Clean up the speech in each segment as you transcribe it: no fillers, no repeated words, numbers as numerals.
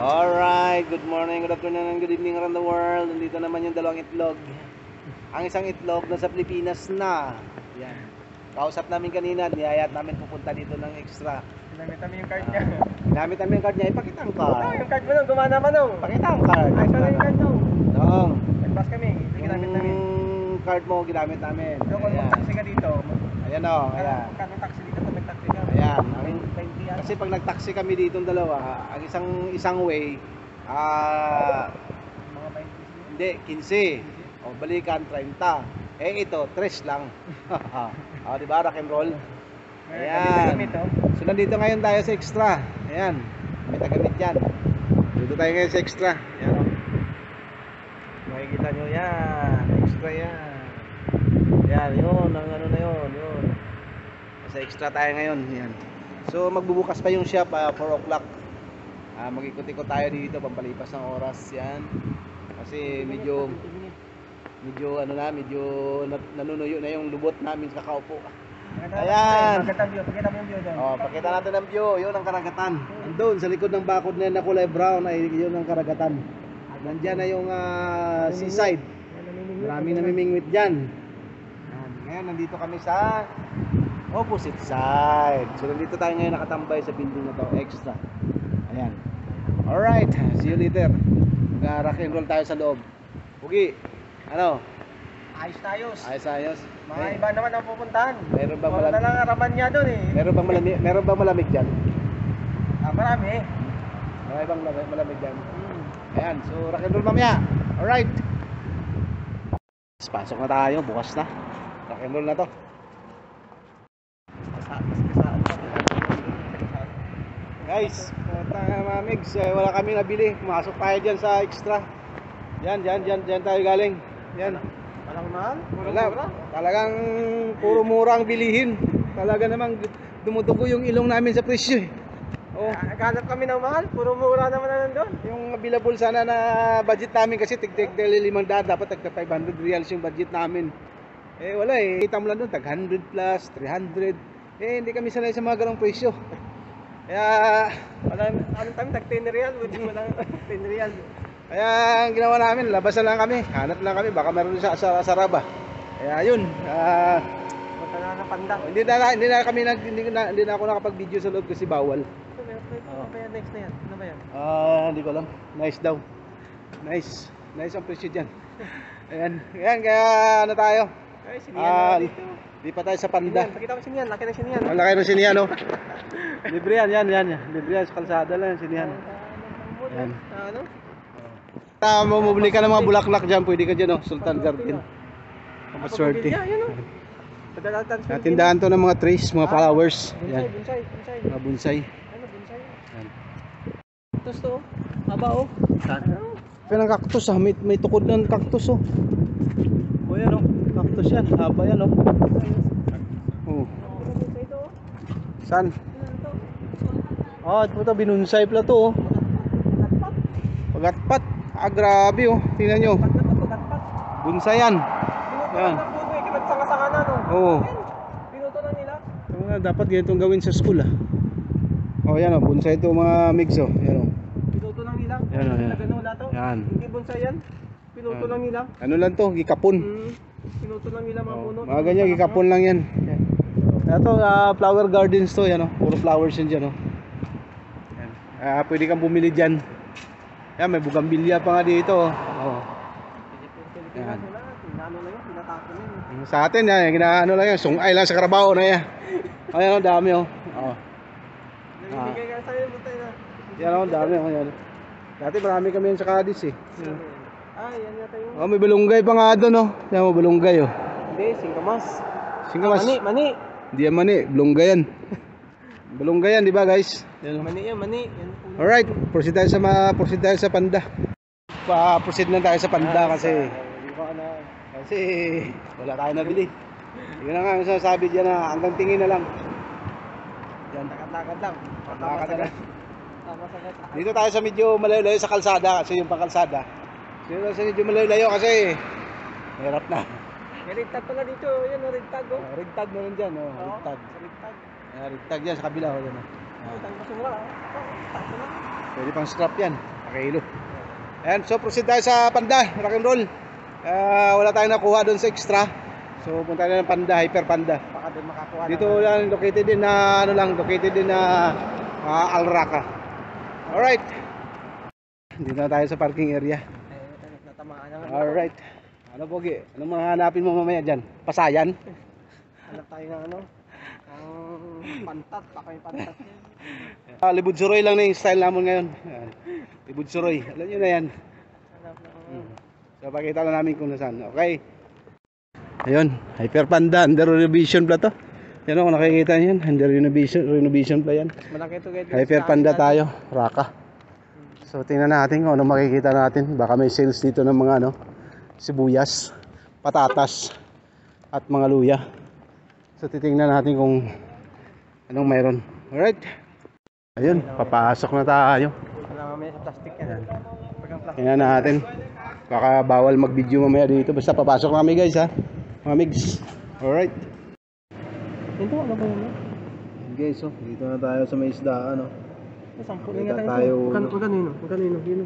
Alright, good morning, good afternoon, and good evening around the world. Nandito naman yung dalawang itlog. Ang isang itlog nasa Pilipinas na. Yan. Kausap namin kanina, niyayat namin pupunta dito ng extra. Ginamit namin yung card niya. Ginamit namin yung card niya. Ipakita ang card. Yung card mo nung, gumana man nung. Pakita ang card. Ay, sana yung card nung. Dong. Nag-pass kami, ito ginamit namin. Yung card mo, ginamit namin. So, kung mag-taxi ka dito, Ayan o, ayan. kung taxi dito, kung mag-taxi ka. Ayan. Kasi Kasi pag nag-taxi kami ditong dalawa, ang isang way, mga 20 hindi, 15. O, balikan, 30. Eh, ito, 3 lang. O, diba, rock and roll? Ayan. So, nandito ngayon tayo sa extra. Ayan. May tagamit yan. Dito tayo ngayon sa extra. Ayan, o. Makikita nyo, yan. Extra yan. Ayan, yun. Ang ano na yun. Sa extra tayo ngayon. Ayan. So, magbubukas pa yung shop, 4 o'clock. Mag-ikot-ikot tayo dito, pampalipas ng oras. Yan. Kasi medyo nanunuyo na yung lubot namin sa kaupo. Ayan. Pakita mo yung view doon. Oh, pakita natin ang view. Yun ang karagatan. Andun sa likod ng bakod na yan na kulay brown ay yun ang karagatan. Nandiyan na yung seaside. Maraming namimingwit dyan. Ngayon nandito kami sa opposite side. So nandito tayo ngayon nakatambay sa building na to, extra. Ayan. Alright, see you later. Mag-rock and roll tayo sa loob. Pugi, ano? Ayos. Ayos. Mga iba naman ang pupuntahan. Meron bang Wala na lang ang raman niya doon eh. Meron bang malamig dyan? Marami. Meron bang malamig dyan? Ayan, so rock and roll mamaya. Alright. Pasok na tayo, bukas na. Rock and roll na to. Guys, mamigs, wala kami nabili. Pumasok tayo dyan sa extra. Yan tayo galing. Yan. Walang mahal? Wala. Talagang puro murang bilihin. Talaga namang dumudugo yung ilong namin sa presyo eh. Oh. Naghanap kami ng mahal, puro mura naman na nandun. Yung available sana na budget namin kasi tig-500, dapat tagta 500 reals yung budget namin. Eh wala eh. Kita mo lang doon, tag 100 plus, 300. Eh hindi kami sanay sa mga ganong presyo. Kaya Anong time? Tag 10 real? Walang 10 real. Kaya ang ginawa namin, labas na lang kami. Hanap lang kami, baka meron sa Saraba. Kaya yun. Punta na ng panda. Hindi na ako nakapag-video sa loob kasi bawal. Ano ba yan next na yan? Ano ba yan? Hindi ko alam. Nice daw. Nice ang presyo dyan. Ayan, kaya ano tayo? Ay, sinihan na dito. Di pa tayo sa Panda. Pakita ko sinihan, laki ng sinihan. Ang laki ng sinihan, no? Libre yan. Libre yan sa kalsada lang yung sinihan. Ayan. Ano? Mamubili ka ng mga bulaklak dyan, pwede ka dyan, no? Sultan Garden. Maswerte. Natindahan to ng mga trees, mga flowers. Yan. Bonsai. Mga bonsai. Ano bonsai? Yan. Cactus to. Haba oh. Pero ang cactus may tukod ng cactus oh. O yan oh, cactus yan, haba yan oh. Oh. Saan? Ito binunsay pala to oh. Pagatpat. Grabe oh, tingnan nyo. Bonsai yan. Yan. Sanga-sanga na no. Oo. Pinuto lang nila. Dapat ganitong gawin sa school ah. Oh yan oh, bonsai ito mga migs oh. Yan oh. Pinuto lang nila. Yan. Wala to. Yan. Hindi bonsai yan. Pinuto lang nila. Ano lang to, gikapon. Pinuto lang nila mga puno. Mga ganyan, gikapon lang yan. Ito, flower gardens to, yan o. Puro flowers yan dyan o. Pwede kang bumili dyan. Yan, may bugambilya pa nga dito o. Yan. Ano lang yun, pinatapon yun. Sa atin yan, ginaano lang yan. Sungay lang sa Carabao na yan. Ayan o, dami o. Nagbibigay ka sa'yo, butay na. Yan o, dami o. Dati marami kami yan sa Cadiz eh. Yan yata yung... May balunggay pa nga doon o. Yan mo, balunggay o. Hindi, singkamas. Singkamas. Mani. Hindi yan mani, balunggay yan. Balunggay yan, di ba guys? Yan, mani. alright, proceed tayo sa Panda. Proceed na tayo sa Panda kasi wala tayo nabili. Yun na nga ang sasabi dyan na hanggang tingin na lang. Yan, Takad lang. takad na lang. Dito tayo sa medyo malayo-layo sa kalsada kasi yung pangkalsada. Dito sa medyo malayo-layo kasi hirap na. May rigtag pala dito. Yan o, rigtag o. Rigtag na rin dyan. Rigtag. Rigtag. Rigtag dyan sa kabila. Rigtag basura. Pwede pang scrap yan. kilo. Ayan, so proceed tayo sa Panda, rock and roll. Wala tayong nakuha doon sa extra. So punta tayo ng Panda, Hyper Panda. Baka doon makakuha Dito lang located din na Alraca. Alright. Dito na tayo sa parking area. Natamaan na nga. Alright. Ano Pogi? Anong mga hanapin mo mamaya dyan? Pasayan? Hanap tayo ng ano? Ang pantat. Baka yung pantat yan. Libud Suroy lang na yung style namin ngayon. Ayan. Libud Suroy. Alam nyo na yan. Hanap ng... So pakita lang namin kung nasaan. Okay. Ayun. Hyper Panda. Under renovation pala to. Yan o kung nakikita nyo yan. Under renovation pala yan. Malaki ito guys. Hyper Panda tayo. Raka. So tingnan natin kung ano makikita natin. Baka may sales dito ng mga ano, sibuyas, patatas, at mga luya. So titingnan natin kung anong mayroon. Alright. Ayun, papasok na tayo. Wala mamaya sa plastic yan. Pag ang plastic. Tingnan natin. Baka bawal mag-video mamaya dito. Basta papasok namin guys ha. Mga migs. Alright. Ito ano ba yun? Guys, oh, dito na tayo sa may isdaan. Oh. Sampo Kita nga tayo. Magkano yun? Magkano yun? Yun.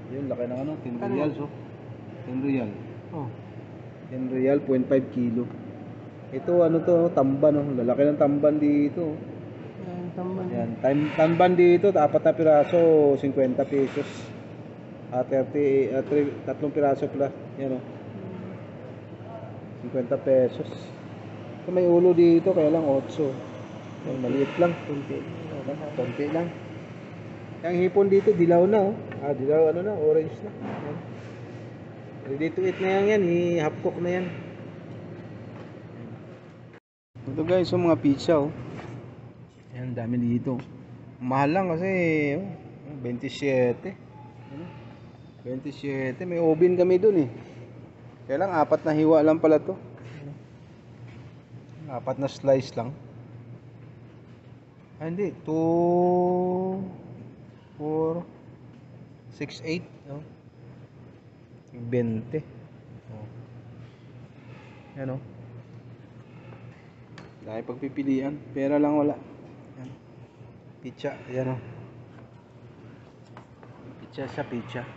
Yun, laki ng ano, 10 reals oh. 10 real. Oh. 10 real, 0.5 kilo. Ito ano to, tamban oh. Lalaki ng tamban dito. Yan, tamban. Yan, tamban dito, 4 na piraso, 50 pesos. 3 piraso pala. Yan oh. 50 pesos. So, may ulo dito, kaya lang 8. Yan, maliit lang. Konti lang. Yung hipon dito, dilaw na oh. Dilaw ano na, orange na. Yan. Ready to eat na yan, half cook na yan. Ito guys, yung mga pizza oh. Yan, dami dito. Mahal lang kasi 27. 27, may oven kami dun eh. Kaya lang 4 na hiwa lang pala to. 4 na slice lang. Hindi, 2 4 6 8 no? 20 oh. Yan o. Dahil pagpipilian, pera lang wala. Yan. Pizza, yan o. Pizza sa pizza.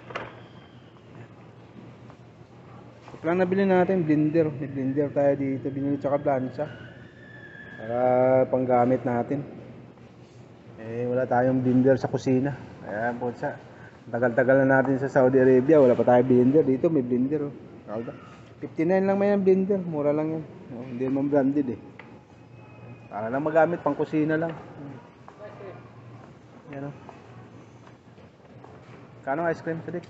Ito lang nabili natin, blender. May blender tayo dito, binili tsaka plancha. Para panggamit natin. Wala tayong blender sa kusina. Ayan po sa tagal-tagal na natin sa Saudi Arabia, wala pa tayong blender. Dito may blender oh. 59 lang may blender, mura lang yan. Oh, hindi naman branded eh. Para lang magamit pang kusina lang. Yan oh. Kano ice cream sa dik?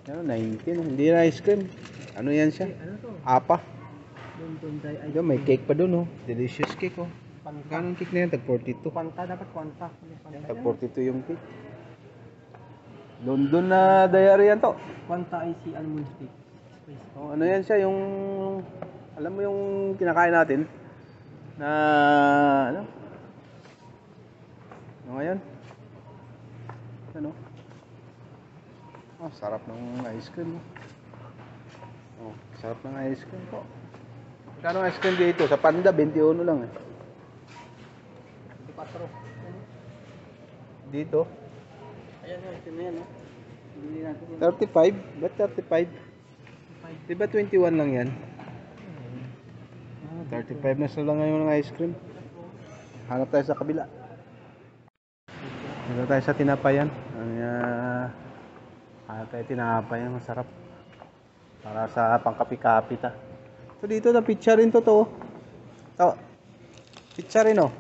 Yan 19, hindi na ice cream. Ano yan siya? Ano to? Apa. Doon May cake pa doon oh. Delicious cake oh. Kanong cake na yan? Tag 42. Kwanta, dapat kwanta. Tag 42 yung cake. London na diary yan to. Kwanta IC almond steak. Oh, ano yan siya? Yung alam mo yung kinakain natin na ano? Ano ngayon? Ano? Oh, sarap ng ice cream. Oh, sarap ng ice cream po. Magkano ice cream dito? Sa Panda 21 lang eh. 4. Dito Ayan o, ito na yan o. Bili natin yan. 35? Ba't 35? Diba 21 lang yan? 35 na sila ngayon ng ice cream. Hanap tayo sa kabila. Hanap tayo sa tinapayan. Hanap tayo tinapayan. Masarap. Para sa pangkapi-kapi ta. So dito na pizza rin to to. To. Pizza rin oh.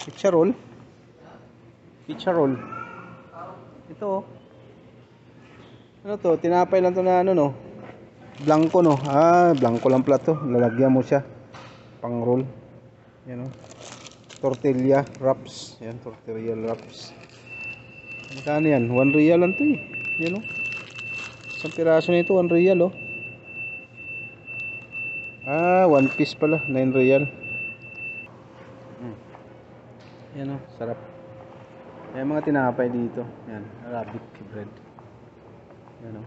Pizza roll. Pizza roll. Ito oh. Ano to? Tinapay lang to na ano no. Blanco no. Blanco lang pala to. Lalagyan mo siya. Pang roll. Yan oh. Tortilla wraps. Yan, tortilla wraps. Magkano yan? 1 real lang to eh. Yan oh. Isang piraso nito 1 real oh. 1 piece pala, 9 real. Yan o, sarap. Yan mga tinapay dito. Yan, Arabic bread. Yan o.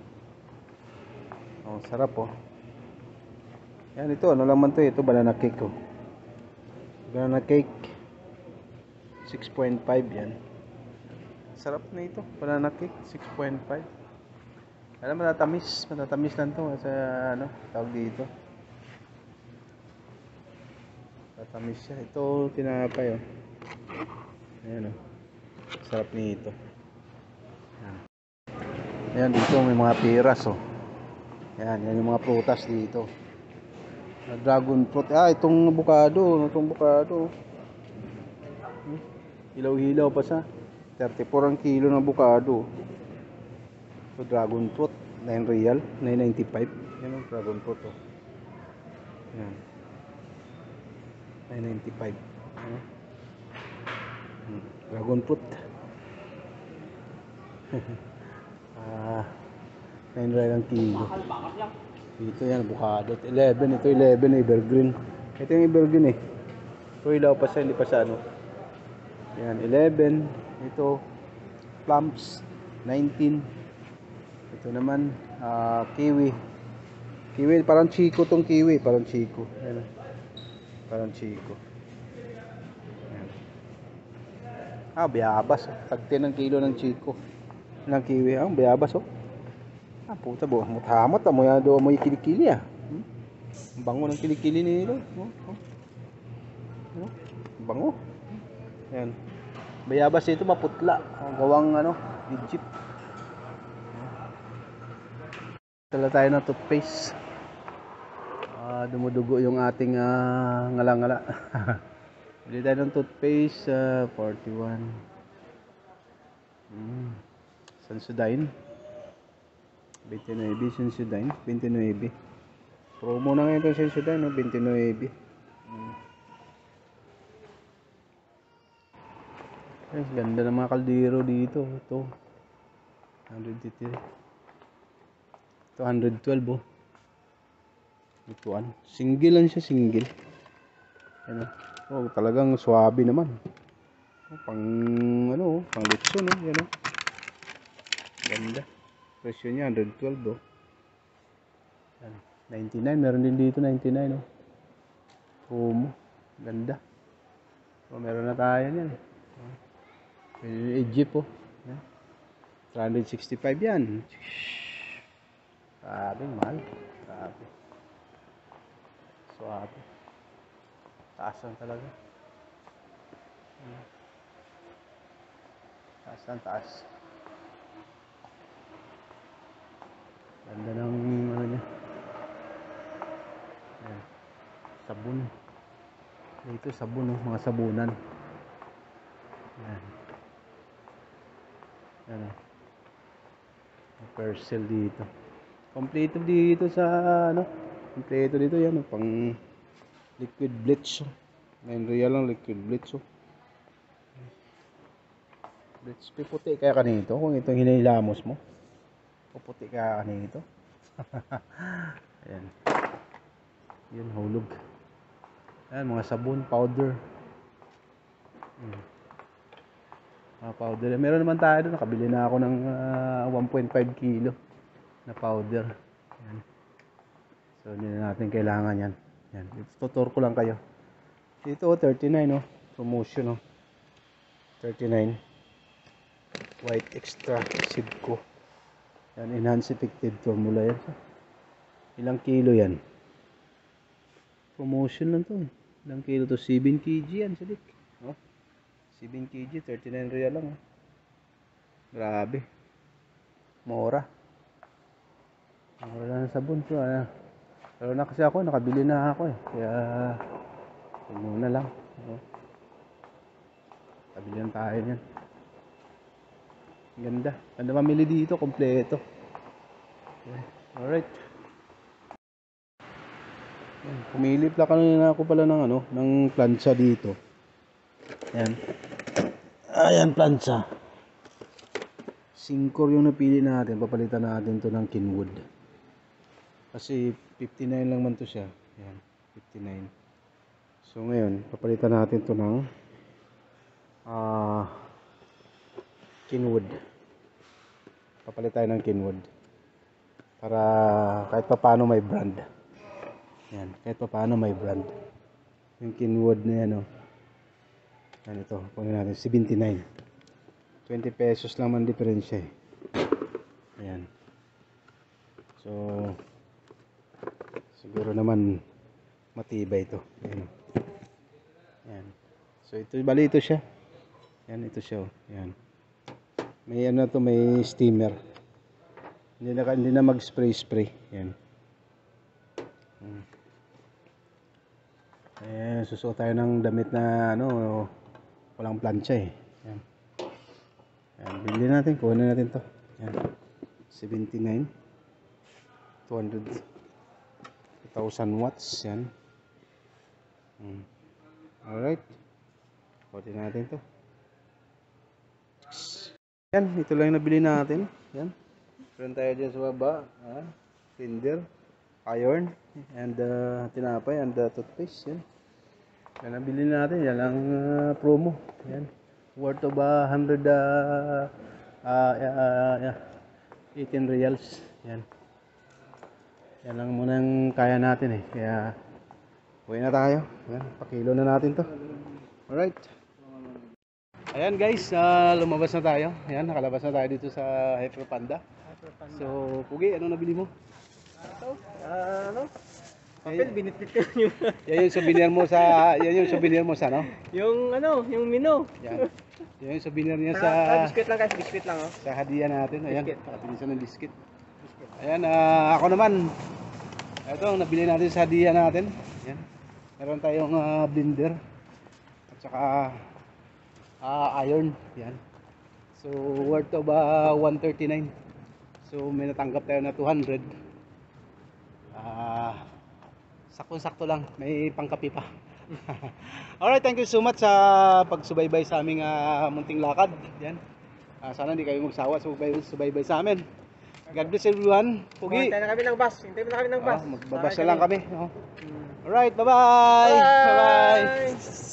Oh, sarap o. Yan ito, ano lang man to. Ito banana cake o. Banana cake 6.5 yan. Sarap na ito, banana cake 6.5. Alam, matatamis lang to sa ano, tawag dito. Matatamis siya. Ito tinapay oh. Ayan oh. Sarap nito. Ayan. Ayan dito may mga piras oh. Ayan, yan yung mga prutas dito. Dragon fruit. Itong avocado, Hilaw-hilaw pa sa 34 ang kilo ng avocado. So dragon fruit, 9 real, 9.95. Yan ang dragon fruit oh. Yan. 9.95. Dragon fruit. 9 real ang kilo. Dito yan, avocado. 11, ito 11 evergreen. Ito yung evergreen eh. Ito ilaw pa sa, hindi pa sa ano. Yan, 11. Ito, plums, 19. Ito naman, kiwi. Kiwi, parang chiko tong kiwi. Parang chiko. Ayan. Parang chiko. Ayan. Bayabas. Tag 10 ang kilo ng chiko. Ng kiwi. Bayabas oh. Puta bo, muthamot mo yan do mo kilikili ah. Bango ng kilikili nito. Bango. Yan. Bayabas ito maputla. Gawang ano, Egypt. Tala tayo ng toothpaste. Dumudugo yung ating ngala-ngala. Bili tayo ng toothpaste 41. Sensodyne. 29, Sensodyne, 29. Promo na ngayon itong Sensodyne, no? 29. Ay, ganda ng mga kaldero dito. Ito, 103. Ito, 112, oh. Ituan. Single lang siya, single. Ano? Oh, talagang swabe naman. Pang, pang litso, no? Yan, oh. Ganda. Presyo niya 112 oh. 99, meron din dito 99 oh. Promo. Ganda. Meron na tayo niyan. Egypt oh. 365 yan. Sabi, mahal. Sabi. Suwabe. Taas lang talaga. Taas lang, taas. Ganda ng ano niya. Ayan. Sabon. Dito sabon oh, mga sabunan. Ayan. Ayan. Persil dito. Kompleto dito sa ano. Kompleto dito yan oh, pang liquid bleach. 9 real lang liquid bleach oh. Bleach puti kaya kanito kung itong hinilamos mo. Puputi ka kanito. Ayan. Yun, hulog. Ayan, mga sabon, powder. Mga powder. Meron naman tayo doon. Nakabili na ako ng 1.5 kilo na powder. Ayan. So, hindi na natin kailangan yan. Ayan. Tutur ko lang kayo. Dito, 39, oh. Promotion, oh. 39. White extra Sidco. Yan, enhanced effective formula yan. Ilang kilo yan? Promotion lang to. Ilang kilo to? 7 kg yan, silik. Oh, 7 kg, 39 real lang. Oh. Grabe. Mura. Mura lang sa sabon. So, pero na kasi ako, nakabili na ako eh. Kaya, muna lang. Oh. Nakabili lang tayo yan. Ganda. Ganda mamili dito, kompleto. Okay. Alright. Pumili pala kanina ako pala ng ng plancha dito. Ayan. Ayan, plancha. 5 yung napili natin. Papalitan natin to ng Kenwood. Kasi 59 lang man to siya. Ayan, 59. So ngayon, papalitan natin to ng Kenwood. Papalit tayo ng Kenwood para kahit pa paano may brand. Yan, kahit pa paano may brand. Yung Kenwood na yan, oh. Yan ito, kunin natin 79. 20 pesos lang man diferensya eh. Ayan. So siguro naman matibay ito. Ayan. Ayan. So ito, bali ito siya. Yan, ito siya. Yan. May ano to, may steamer. Hindi na mag-spray. Yan. Susuot tayo ng damit na ano, walang plancha eh. Yan. Yan, bilhin natin, kunin natin to. Yan. 79. 2,000 watts. Yan. Alright. Kunin natin to. Yan, ito lang yung nabili natin. Yan. Meron tayo dyan sa baba. Tinder, iron, and tinapay, and toothpaste. Yan. Yan ang bilhin natin. Yan ang promo. Yan. Worth of 100 18 reals. Yan. Yan lang muna ang kaya natin eh. Kaya uwi na tayo. Yan. Pakilo na natin to. Alright. Ayan guys, lumabas na tayo. Ayan, nakalabas na tayo dito sa Hyper Panda. So, Pugi, ano nabili mo? Ito? Ano? Papel, binitbit ko yun. Yan yung souvenir mo sa, no? Yung ano, yung menu. Yan. Yan yung souvenir niya sa... biscuit lang guys, biscuit lang oh. Sa hadiah natin. Ayan, Biscuit. nakapinisan ng biscuit. Ayan, ako naman. Ito, nabili natin sa hadiah natin. Ayan. Meron tayong blender. At saka... iron. Yan. So worth of 139. So may natanggap tayo na 200. Sakto-sakto lang, may pangkapi pa. Alright, thank you so much sa pagsubaybay sa aming munting lakad. Yan. Sana hindi kayo magsawa sa subaybay sa amin. God bless everyone. Pugi. Hintay na kami ng bus. Hintay na kami ng bus. Magbabas na lang kami. Alright, bye-bye. Bye-bye.